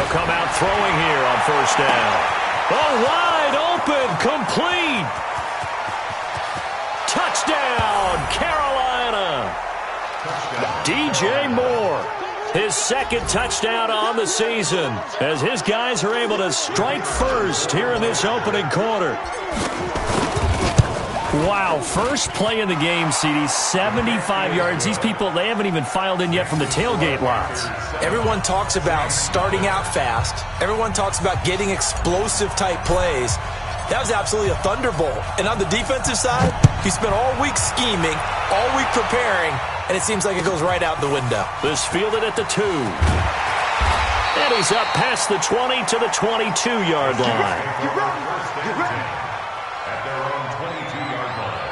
They'll come out throwing here on first down. Oh, wide open, complete. Touchdown, Carolina. DJ Moore, his second touchdown on the season, as his guys are able to strike first here in this opening quarter. Wow, first play in the game, CD, 75 yards. These people, they haven't even filed in yet from the tailgate lots. Everyone talks about starting out fast. Everyone talks about getting explosive-type plays. That was absolutely a thunderbolt. And on the defensive side, he spent all week scheming, all week preparing, and it seems like it goes right out the window. This fielded at the 2. And he's up past the 20 to the 22-yard line. Get ready. At their own 22-yard line.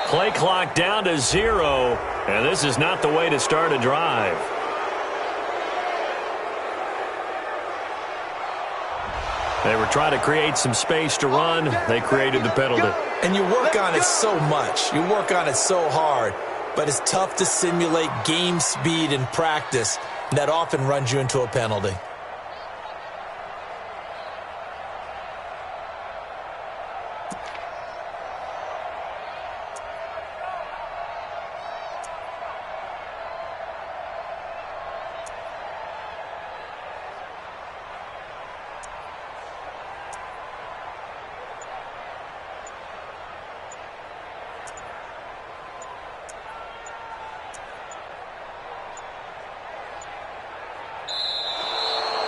Play clock down to 0, and this is not the way to start a drive. They were trying to create some space to run. They created the penalty. And you work on it so much. You work on it so hard. But it's tough to simulate game speed in practice. That often runs you into a penalty.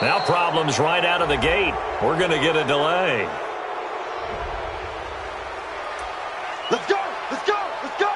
Now problems right out of the gate. We're going to get a delay. Let's go! Let's go! Let's go!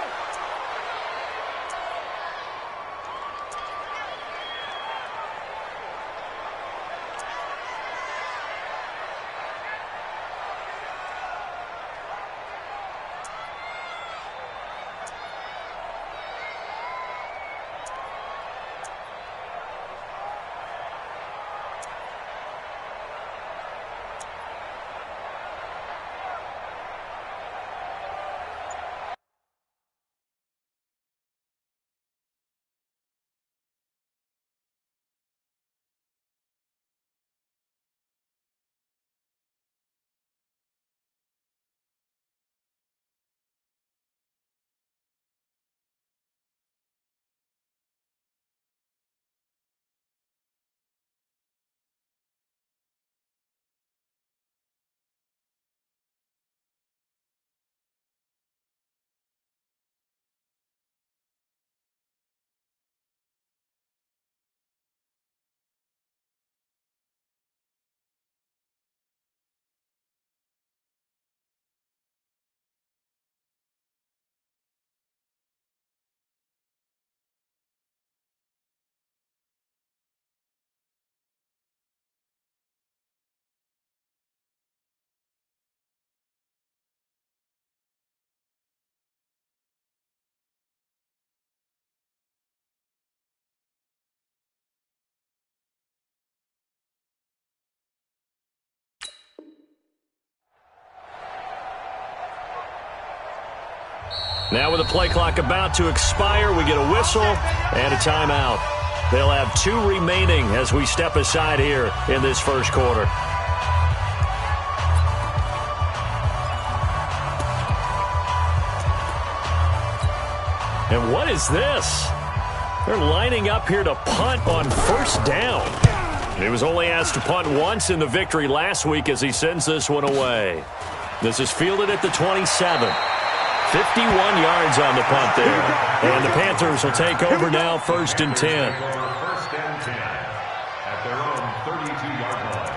Now with the play clock about to expire, we get a whistle and a timeout. They'll have 2 remaining as we step aside here in this first quarter. And what is this? They're lining up here to punt on first down. He was only asked to punt once in the victory last week as he sends this one away. This is fielded at the 27. 51 yards on the punt there. And the Panthers will take over now, 1st and 10. First and 10 at their own 32-yard line.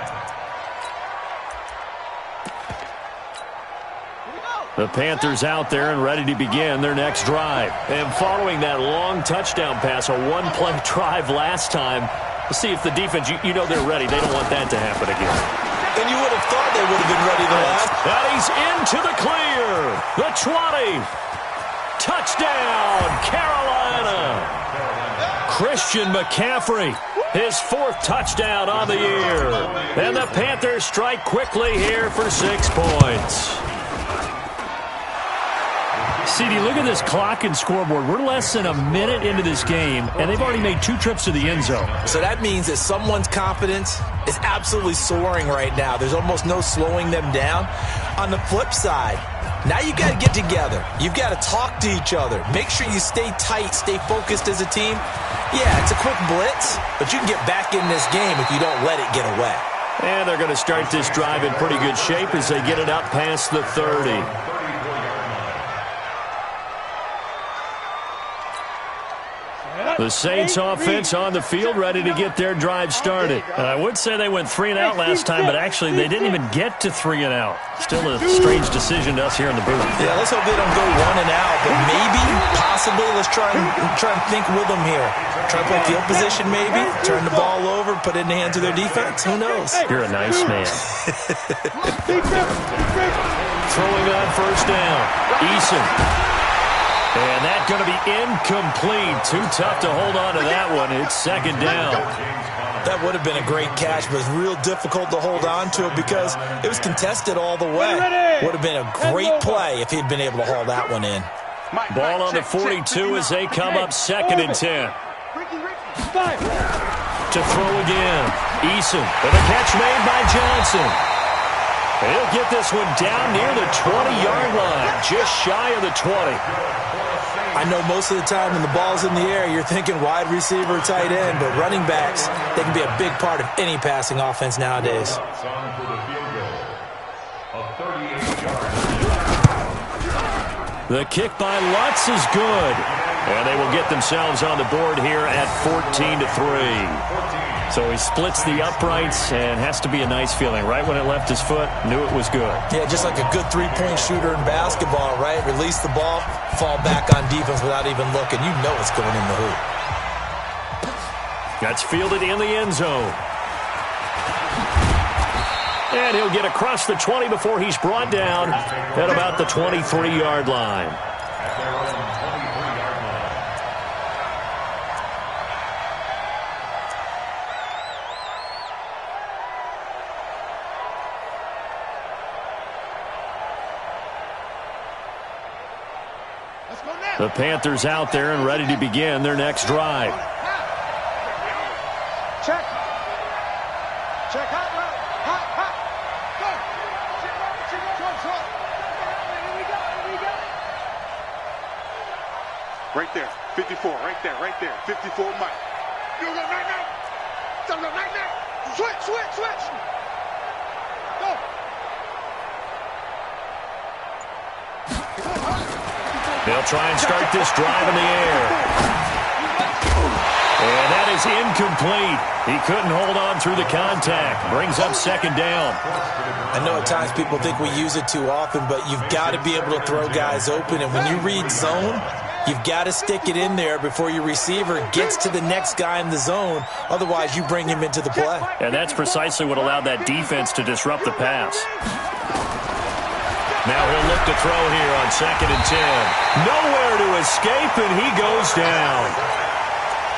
Here we go. The Panthers out there and ready to begin their next drive. And following that long touchdown pass, a one-play drive last time, let's see if the defense, you know they're ready. They don't want that to happen again. And you would have thought they would have been ready the last. And he's into the clear. The 20. Touchdown, Carolina. Christian McCaffrey, his 4th touchdown on the year. And the Panthers strike quickly here for 6 points. CD, look at this clock and scoreboard. We're less than a minute into this game, and they've already made 2 trips to the end zone. So that means that someone's confidence is absolutely soaring right now. There's almost no slowing them down. On the flip side, now you got to get together. You've got to talk to each other. Make sure you stay tight, stay focused as a team. Yeah, it's a quick blitz, but you can get back in this game if you don't let it get away. And they're going to start this drive in pretty good shape as they get it up past the 30. The Saints offense on the field, ready to get their drive started. And I would say they went 3 and out last time, but actually they didn't even get to 3 and out. Still a strange decision to us here in the booth. Yeah, let's hope they don't go 1 and out, but maybe, possibly, let's try and think with them here. Try to play field position maybe, turn the ball over, put it in the hands of their defense. Who knows? You're a nice man. Throwing on first down. Eason. And that's going to be incomplete. Too tough to hold on to that one. It's 2nd down. That would have been a great catch, but it's real difficult to hold on to it because it was contested all the way. Would have been a great play if he'd been able to haul that one in. Ball on the 42 as they come up 2nd and 10. To throw again. Eason with a catch made by Johnson. He'll get this one down near the 20-yard line, just shy of the 20. I know most of the time when the ball's in the air, you're thinking wide receiver, tight end, but running backs, they can be a big part of any passing offense nowadays. The kick by Lutz is good. And they will get themselves on the board here at 14-3. So he splits the uprights and has to be a nice feeling. Right when it left his foot, knew it was good. Yeah, just like a good three-point shooter in basketball, right? Release the ball, fall back on defense without even looking. You know it's going in the hoop. That's fielded in the end zone. And he'll get across the 20 before he's brought down at about the 23-yard line. The Panthers out there and ready to begin their next drive. Check. Check. Hot. Go. Here we go. Right there. 54. Right there. 54 Mike. You go night. Switch. Go. They'll try and start this drive in the air. And that is incomplete. He couldn't hold on through the contact. Brings up 2nd down. I know at times people think we use it too often, but you've got to be able to throw guys open. And when you read zone, you've got to stick it in there before your receiver gets to the next guy in the zone. Otherwise, you bring him into the play. And that's precisely what allowed that defense to disrupt the pass. Now he'll look to throw here on 2nd and 10. Nowhere to escape, and he goes down.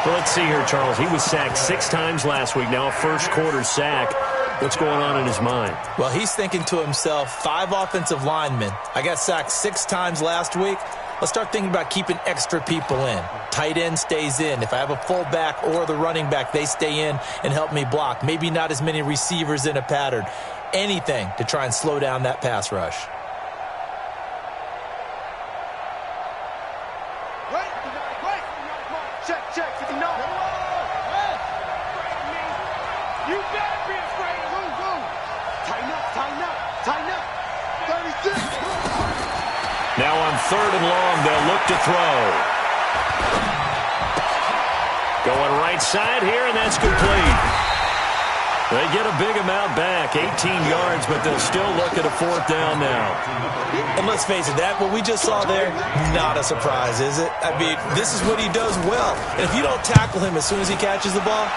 Well, let's see here, Charles. He was sacked 6 times last week. Now a first-quarter sack. What's going on in his mind? Well, he's thinking to himself, 5 offensive linemen. I got sacked 6 times last week. Let's start thinking about keeping extra people in. Tight end stays in. If I have a fullback or the running back, they stay in and help me block. Maybe not as many receivers in a pattern. Anything to try and slow down that pass rush. Check. If you know. You better be afraid of who. Tighten up. 36. Now on 3rd and long, they'll look to throw. Going right side here, and that's complete. They get a big amount back. back 18 yards, but they'll still look at a fourth down now. And let's face it, what we just saw there, not a surprise, is it? I mean, this is what he does well. And if you don't tackle him as soon as he catches the ball,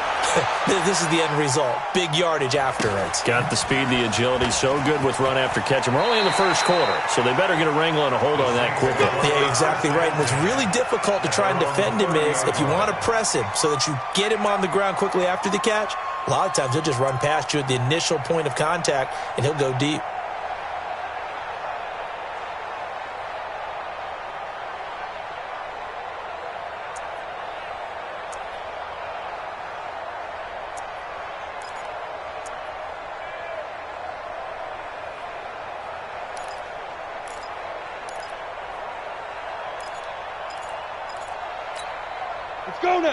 this is the end result. Big yardage afterwards. Got the speed, the agility, so good with run after catch. And we're only in the first quarter, so they better get a wrangle and a hold on that quickly. Yeah, exactly right. And what's really difficult to try and defend him is if you want to press him so that you get him on the ground quickly after the catch, a lot of times he'll just run past you at the initial point of contact, and he'll go deep.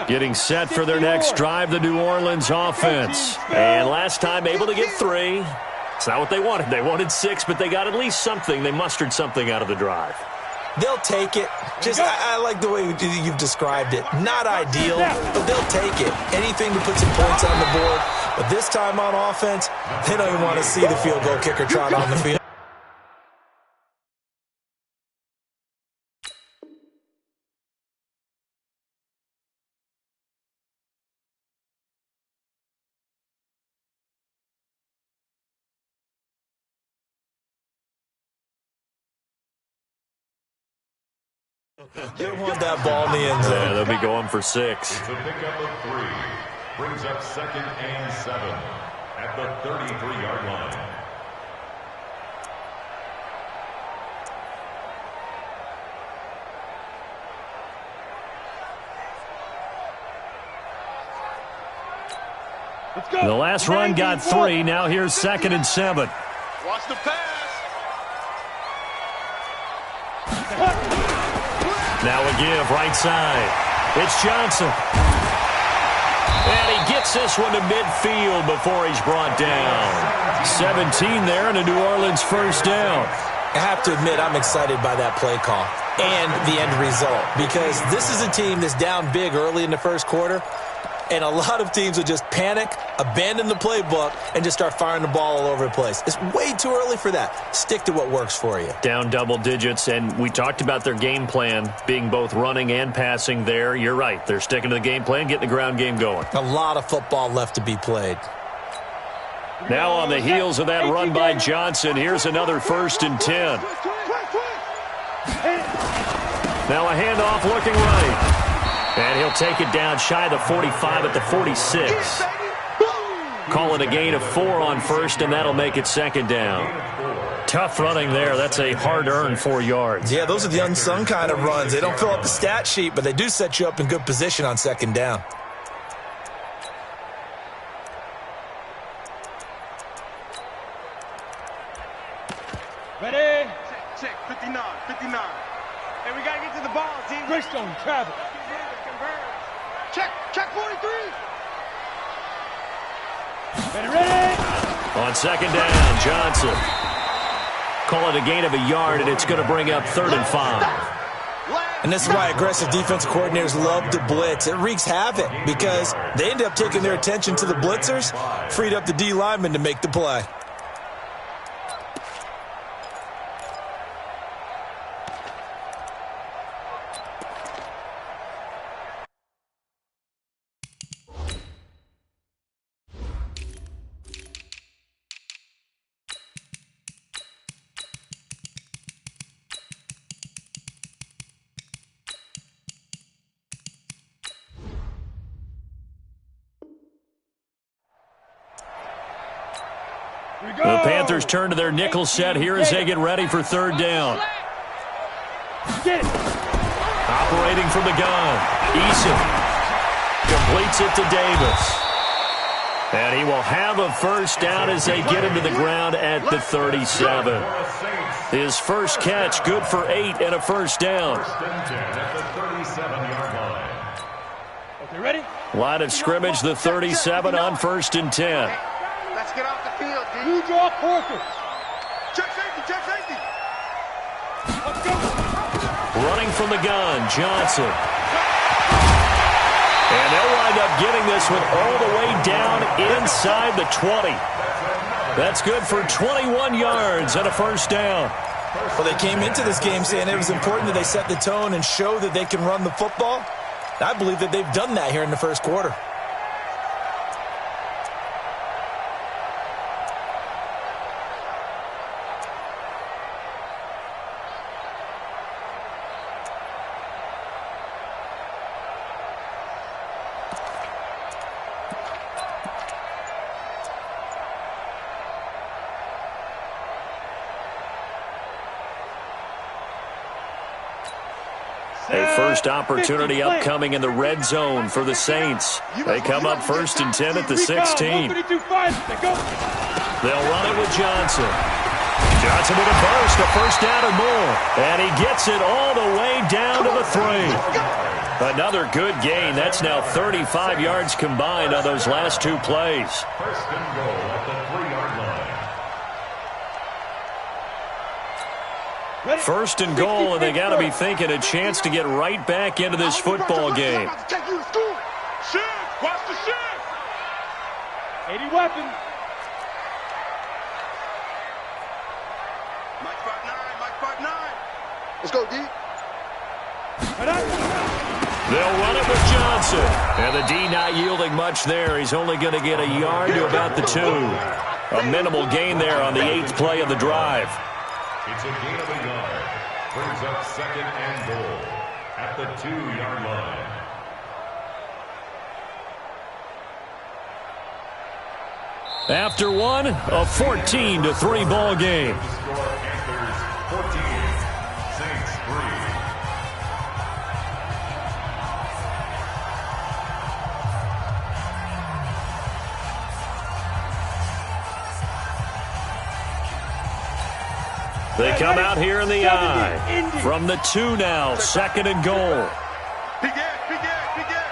Getting set for their next drive, the New Orleans offense. And last time able to get 3. It's not what they wanted. They wanted 6, but they got at least something. They mustered something out of the drive. They'll take it. I like the way you've described it. Not ideal, but they'll take it. Anything to put some points on the board. But this time on offense, they don't even want to see the field goal kicker trot on the field. They want that ball in the end zone. Yeah, they'll be going for 6. It's a pickup of 3. Brings up 2nd and 7 at the 33-yard line. Let's go. The last run got 3. Now here's 2nd and 7. Watch the pass. Now a give, right side. It's Johnson. And he gets this one to midfield before he's brought down. 17 there and a New Orleans first down. I have to admit, I'm excited by that play call and the end result because this is a team that's down big early in the first quarter, and a lot of teams will just panic, abandon the playbook, and just start firing the ball all over the place. It's way too early for that. Stick to what works for you. Down double digits, and we talked about their game plan being both running and passing there. You're right. They're sticking to the game plan, getting the ground game going. A lot of football left to be played. Now on the heels of that run by Johnson, here's another 1st and 10. Now a handoff looking right. And he'll take it down shy of the 45 at the 46. Call it a gain of 4 on 1st, and that'll make it 2nd down. Tough running there. That's a hard-earned 4 yards. Yeah, those are the unsung kind of runs. They don't fill up the stat sheet, but they do set you up in good position on 2nd down. Ready? Check, 59, 59. And we got to get to the ball, team. Greystone, travel. Check 43. Ready? On 2nd down, Johnson. Call it a gain of a yard, and it's going to bring up 3rd and 5. And this is why aggressive defensive coordinators love to blitz. It wreaks havoc because they end up taking their attention to the blitzers, freed up the D lineman to make the play. The Panthers turn to their nickel set here as they get ready for 3rd down. Operating from the gun, Eason completes it to Davis. And he will have a 1st down as they get him to the ground at the 37. His first catch, good for 8 and a 1st down. Okay, ready? Line of scrimmage, the 37 on 1st and 10. Let's get off the field, D. You draw quarters. Check safety, check safety. Let's go. Running from the gun, Johnson. And they'll wind up getting this one all the way down inside the 20. That's good for 21 yards and a first down. Well, they came into this game saying it was important that they set the tone and show that they can run the football. I believe that they've done that here in the first quarter. A first opportunity upcoming in the red zone for the Saints. They come up 1st and 10 at the 16. They'll run it with Johnson. Johnson with a burst, a first down or more. And he gets it all the way down to the 3. Another good gain. That's now 35 yards combined on those last 2 plays. First and goal at the 3-yard line. First and goal, and they got to be thinking a chance to get right back into this football game. Shift! Watch the shift! 80 weapons. Mike 5'9", Mike 5'9". Let's go, D. They'll run it with Johnson. And the D not yielding much there. He's only going to get a yard to about the 2. A minimal gain there on the 8th play of the drive. It's a gain of a yard. Brings up 2nd and goal at the 2-yard line. After one, a 14-3 ball game. Score Panthers 14, Saints 3. They come out here in the eye. From the 2 now, 2nd and goal. Big Ed, Big Ed, Big Ed.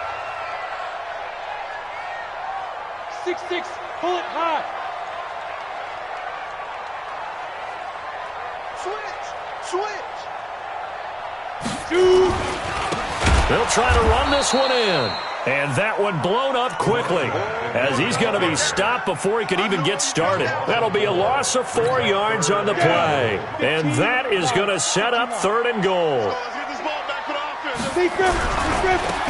6'6", pull it high. Switch! They'll try to run this one in. And that one blown up quickly as he's going to be stopped before he could even get started. That'll be a loss of 4 yards on the play. And that is going to set up 3rd and goal. Let's get this ball back for the offense.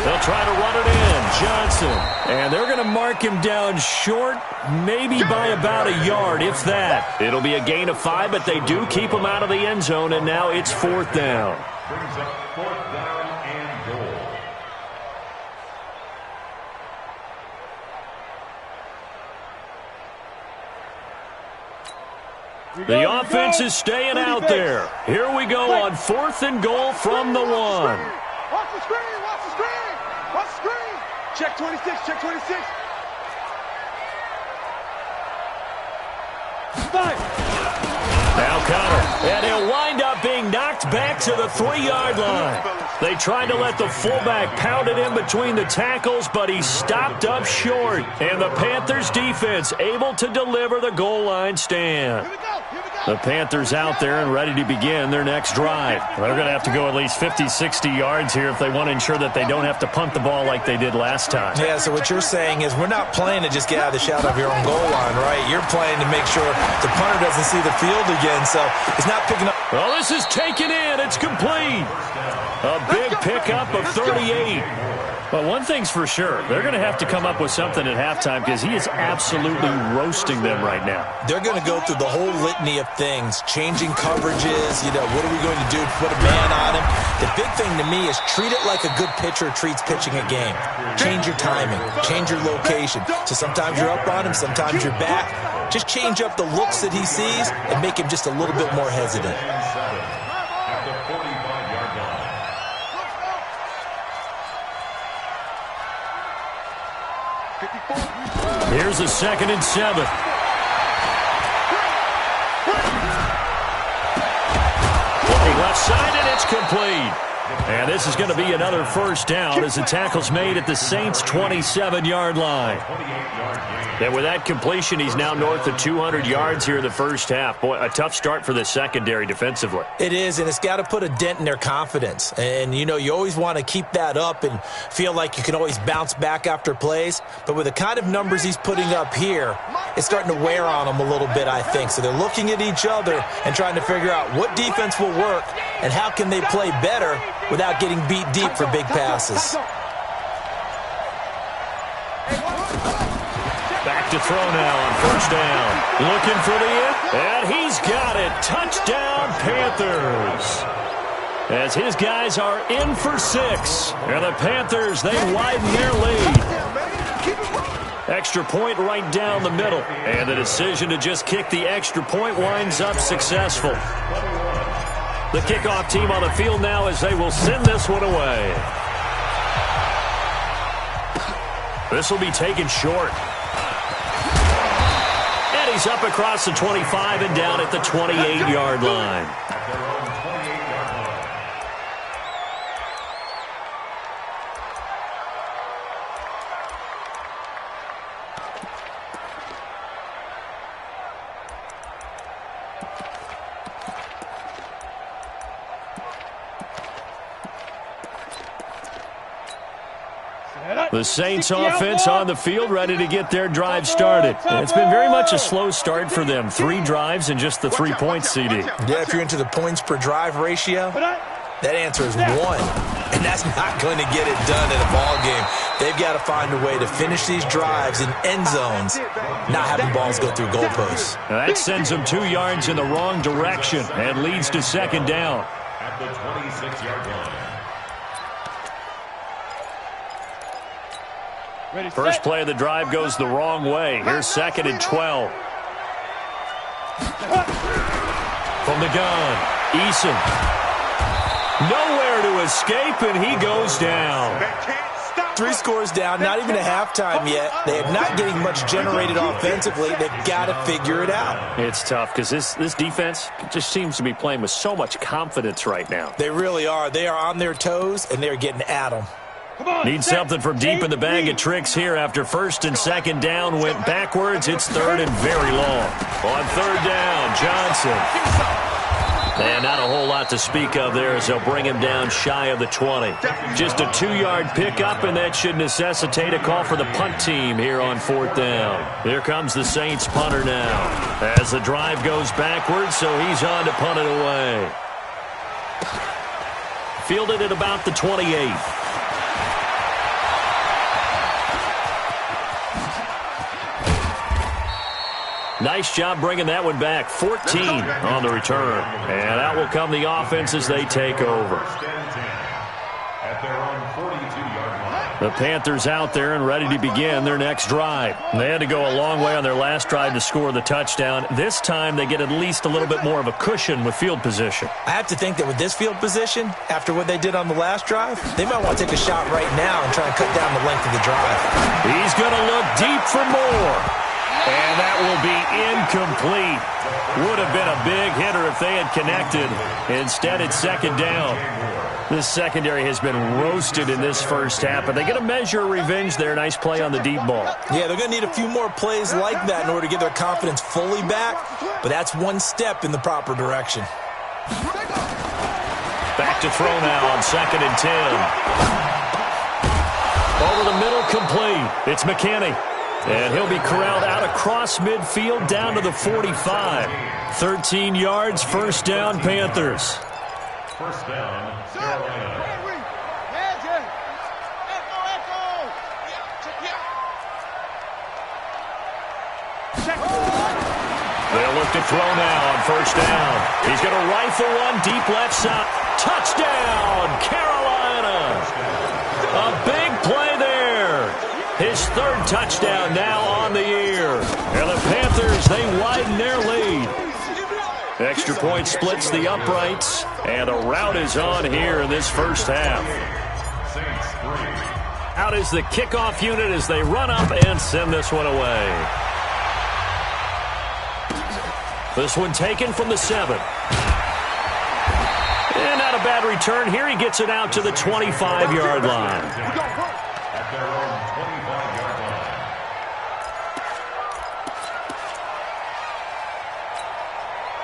They'll try to run it in. Johnson. And they're going to mark him down short, maybe by about a yard, if that. It'll be a gain of 5, but they do keep him out of the end zone, and now it's 4th down. Brings up 4th down and goal. The offense is staying out there. Here we go on 4th and goal from the 1. Watch the screen, watch the screen, watch the screen. Check 26, check 26. 5. Now Connor, and he'll wind up being knocked back to the 3-yard line. They tried to let the fullback pound it in between the tackles, but he stopped up short. And the Panthers defense able to deliver the goal line stand. Here we go, here we go. The Panthers out there and ready to begin their next drive. They're going to have to go at least 50, 60 yards here if they want to ensure that they don't have to punt the ball like they did last time. Yeah, so what you're saying is we're not playing to just get out of the shadow of your own goal line, right? You're playing to make sure the punter doesn't see the field again, so he's not picking up. Well, this is taken in. It's complete. A big pickup of 38. But one thing's for sure, they're going to have to come up with something at halftime because he is absolutely roasting them right now. They're going to go through the whole litany of things, changing coverages, what are we going to do to put a man on him? The big thing to me is treat it like a good pitcher treats pitching a game. Change your timing, change your location. So sometimes you're up on him, sometimes you're back. Just change up the looks that he sees and make him just a little bit more hesitant. At the 45-yard line. Here's a 2nd and 7. Looking left side, and it's complete. And this is going to be another first down as the tackle's made at the Saints' 27-yard line. And with that completion, he's now north of 200 yards here in the first half. Boy, a tough start for the secondary defensively. It is, and it's got to put a dent in their confidence. And, you know, you always want to keep that up and feel like you can always bounce back after plays. But with the kind of numbers he's putting up here, it's starting to wear on them a little bit, I think. So they're looking at each other and trying to figure out what defense will work and how can they play better without getting beat deep for big passes. Back to throw now on first down. Looking for the end, and he's got it. Touchdown, Panthers. As his guys are in for 6. And the Panthers, they widen their lead. Extra point right down the middle. And the decision to just kick the extra point winds up successful. The kickoff team on the field now as they will send this one away. This will be taken short. And he's up across the 25 and down at the 28-yard line. The Saints offense on the field, ready to get their drive started. And it's been very much a slow start for them. 3 drives and just the 3 points, CD. Yeah, if you're into the points per drive ratio, that answer is 1. And that's not going to get it done in a ball game. They've got to find a way to finish these drives in end zones, not having balls go through goalposts. Now that sends them 2 yards in the wrong direction and leads to second down. At the 26-yard line. First play of the drive goes the wrong way. Here's 2nd and 12. From the gun, Eason. Nowhere to escape, and he goes down. 3 scores down, not even a halftime yet. They are not getting much generated offensively. They've got to figure it out. It's tough because this defense just seems to be playing with so much confidence right now. They really are. They are on their toes, and they're getting at them. Need something from deep in the bag of tricks here after 1st and 2nd down went backwards. It's 3rd and very long. On 3rd down, Johnson. And not a whole lot to speak of there as they'll bring him down shy of the 20. Just a 2-yard pickup, and that should necessitate a call for the punt team here on 4th down. Here comes the Saints punter now as the drive goes backwards, so he's on to punt it away. Fielded at about the 28. Nice job bringing that one back. 14 on the return. And out will come the offense as they take over. The Panthers out there and ready to begin their next drive. They had to go a long way on their last drive to score the touchdown. This time they get at least a little bit more of a cushion with field position. I have to think that with this field position, after what they did on the last drive, they might want to take a shot right now and try and cut down the length of the drive. He's going to look deep for more. And that will be incomplete. Would have been a big hitter if they had connected. Instead, it's 2nd down. This secondary has been roasted in this first half, but they get a measure of revenge there. Nice play on the deep ball. Yeah, they're going to need a few more plays like that in order to get their confidence fully back, but that's one step in the proper direction. Back to throw now on 2nd and 10. Over the middle, complete. It's McKinney. And he'll be corralled out across midfield down to the 45. 13 yards, 1st down, Panthers. 1st down, Carolina. They'll look to throw now on 1st down. He's going to rifle one deep left side. Touchdown, Carolina. A big play there. His 3rd touchdown now on the year. And the Panthers, they widen their lead. Extra point splits the uprights. And a rout is on here in this first half. Out is the kickoff unit as they run up and send this one away. This one taken from the 7. And Not a bad return here. He gets it out to the 25-yard line. At their own 25-yard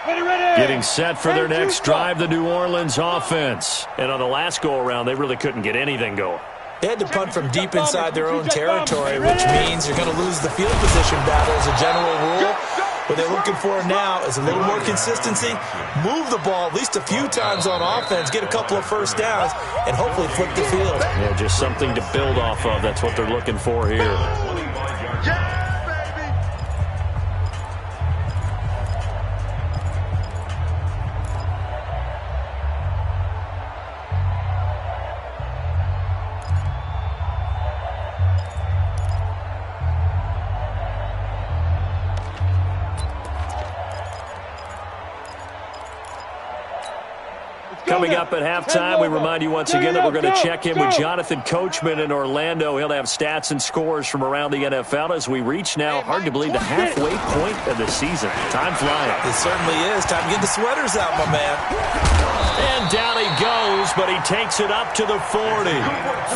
line. Ready. Getting set for their next drive, the New Orleans offense. And on the last go-around, they really couldn't get anything going. They had to punt from deep inside their own territory, which means you're going to lose the field position battle as a general rule. What they're looking for now is a little more consistency, move the ball at least a few times on offense, get a couple of first downs, and hopefully flip the field. Yeah, just something to build off of. That's what they're looking for here. Coming up at halftime, we remind you once again that we're going to check in with Jonathan Coachman in Orlando. He'll have stats and scores from around the NFL as we reach now, hard to believe, the halfway point of the season. Time flying. It certainly is. Time to get the sweaters out, my man. And down he goes, but he takes it up to the 40.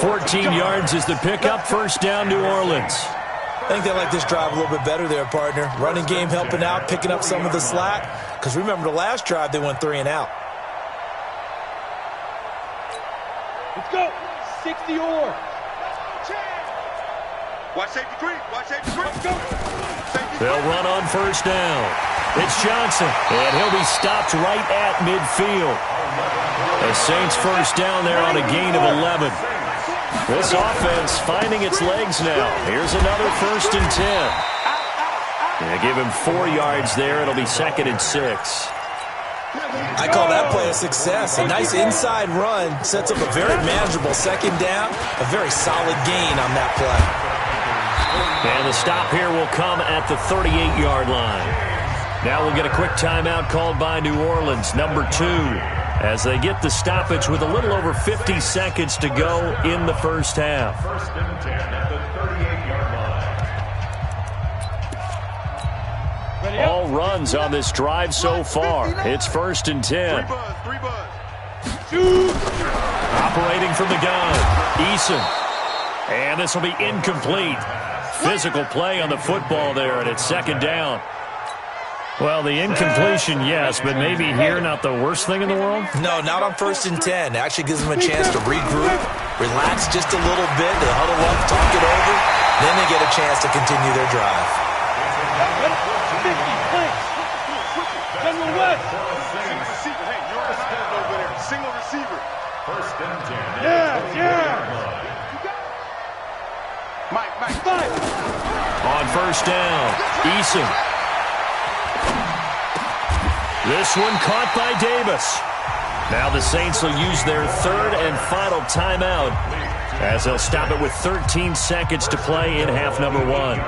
14 yards is the pickup. First down, New Orleans. I think they like this drive a little bit better there, partner. Running game helping out, picking up some of the slack. Because remember the last drive, they went 3 and out. Let's go. 60 or. Watch safety creep. Watch safety creep. Let's go. They'll run on first down. It's Johnson, and he'll be stopped right at midfield. The Saints first down there on a gain of 11. This offense finding its legs now. Here's another 1st and 10. They give him 4 yards there. It'll be 2nd and 6. I call that play a success. A nice inside run sets up a very manageable 2nd down. A very solid gain on that play. And the stop here will come at the 38-yard line. Now we'll get a quick timeout called by New Orleans, number 2, as they get the stoppage with a little over 50 seconds to go in the first half. 1st and 10 at the 38-yard line. All runs on this drive so far. It's 1st and 10. Three buzz. Operating from the gun, Eason. And this will be incomplete. Physical play on the football there, and it's 2nd down. Well, the incompletion, yes, but maybe here not the worst thing in the world? No, not on 1st and 10. It actually gives them a chance to regroup, relax just a little bit. They huddle up, talk it over. Then they get a chance to continue their drive. 50, please. General West. Hey, you're a stand over there. Single receiver. 1st and 10. Yeah. Mike. On first down, Eason. This one caught by Davis. Now the Saints will use their 3rd and final timeout as they'll stop it with 13 seconds to play in half number 1.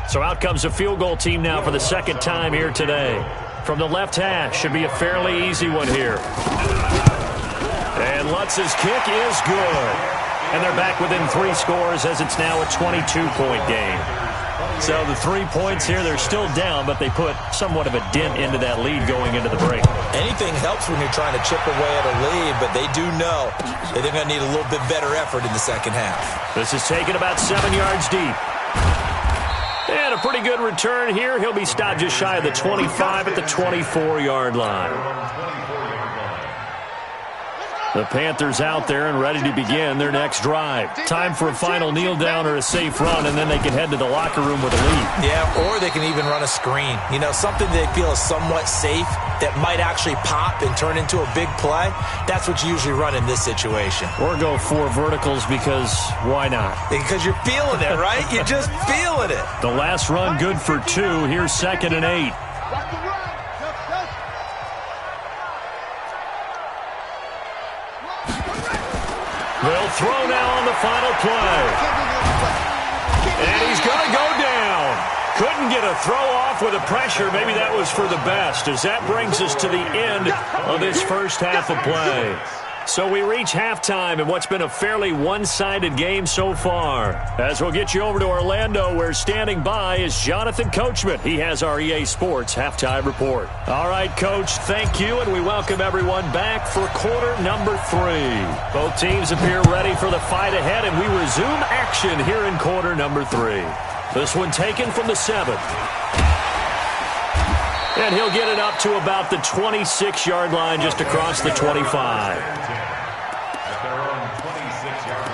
So out comes a field goal team now for the 2nd time here today. From the left hash, should be a fairly easy one here. And Lutz's kick is good. And they're back within 3 scores as it's now a 22-point game. So the 3 points here, they're still down, but they put somewhat of a dent into that lead going into the break. Anything helps when you're trying to chip away at a lead, but they do know that they're going to need a little bit better effort in the 2nd half. This is taken about 7 yards deep. And a pretty good return here. He'll be stopped just shy of the 25 at the 24-yard line. The Panthers out there and ready to begin their next drive. Time for a final kneel down or a safe run, and then they can head to the locker room with a lead. Yeah, or they can even run a screen. You know, something they feel is somewhat safe that might actually pop and turn into a big play. That's what you usually run in this situation. Or go 4 verticals because why not? Because you're feeling it, right? You're just feeling it. The last run good for 2. Here's 2nd and 8. They'll throw now on the final play. And he's going to go down. Couldn't get a throw off with the pressure. Maybe that was for the best, as that brings us to the end of this first half of play. So we reach halftime in what's been a fairly one-sided game so far. As we'll get you over to Orlando, where standing by is Jonathan Coachman. He has our EA Sports halftime report. All right, Coach, thank you, and we welcome everyone back for quarter number 3. Both teams appear ready for the fight ahead, and we resume action here in quarter number 3. This one taken from the 7. And he'll get it up to about the 26-yard line, just across the 25. At their own 26-yard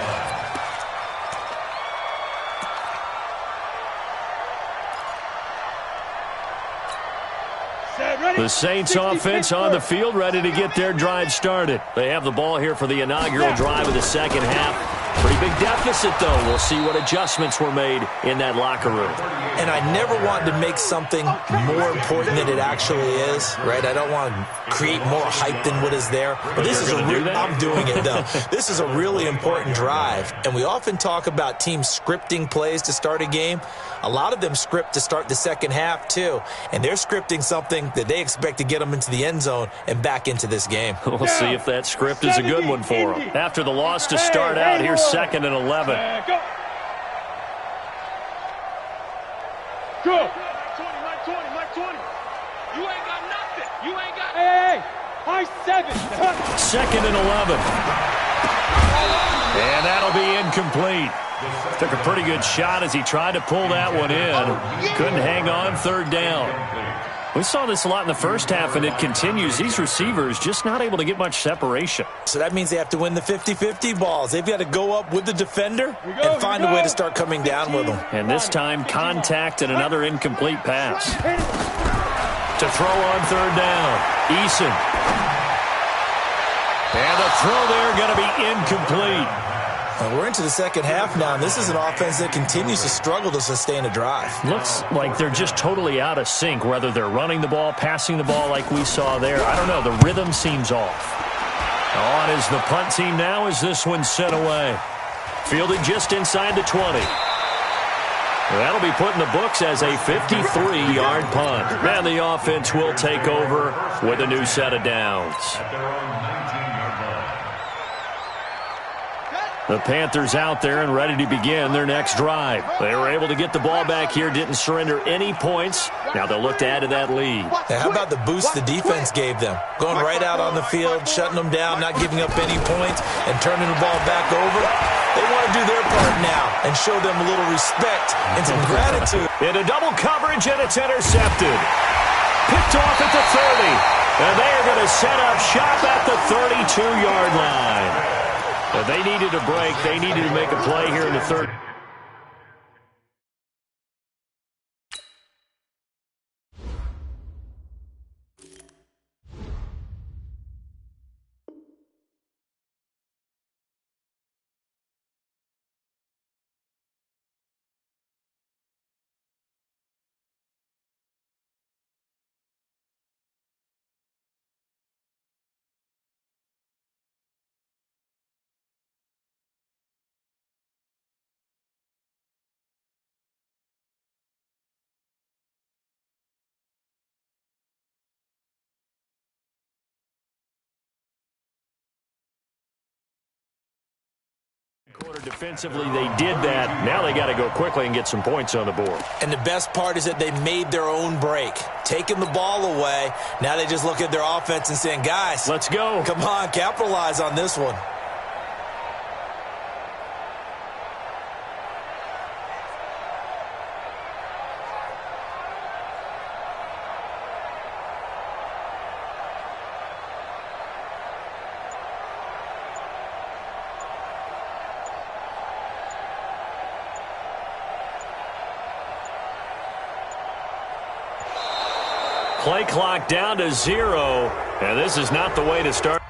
line. The Saints offense on the field, ready to get their drive started. They have the ball here for the inaugural drive of the second half. Pretty big deficit, though. We'll see what adjustments were made in that locker room. And I never want to make something more important than it actually is, right? I don't want to create more hype than what is there. But this is I'm doing it, though. This is a really important drive. And we often talk about teams scripting plays to start a game. A lot of them script to start the second half, too. And they're scripting something that they expect to get them into the end zone and back into this game. We'll see if that script is a good one for them. After the loss to start out, here's 2nd and 11. Go. Mike 20. You ain't got nothing. You ain't got. Hey. High 7. 2nd and 11. And that'll be incomplete. Took a pretty good shot as he tried to pull that one in. Couldn't hang on, 3rd down. We saw this a lot in the first half, and it continues. These receivers just not able to get much separation. So that means they have to win the 50-50 balls. They've got to go up with the defender and find a way to start coming down with them. And this time, contact and another incomplete pass. To throw on 3rd down, Eason. And the throw there going to be incomplete. We're into the second half now, and this is an offense that continues to struggle to sustain a drive. Looks like they're just totally out of sync, whether they're running the ball, passing the ball like we saw there. I don't know. The rhythm seems off. On is the punt team now as this one's sent away. Fielded just inside the 20. That'll be put in the books as a 53-yard punt. And the offense will take over with a new set of downs. At their own 19-yard line. The Panthers out there and ready to begin their next drive. They were able to get the ball back here, didn't surrender any points. Now they'll look to add to that lead. Now, how about the boost the defense gave them? Going right out on the field, shutting them down, not giving up any points, and turning the ball back over. They want to do their part now and show them a little respect and some gratitude. Into double coverage, and it's intercepted. Picked off at the 30. And they are going to set up shop at the 32-yard line. They needed a break. They needed to make a play here in the third. Quarter defensively, they did that. Now they got to go quickly and get some points on the board. And the best part is that they made their own break, taking the ball away. Now they just look at their offense and saying, guys, let's go. Come on, capitalize on this one. Play clock down to 0, and this is not the way to start.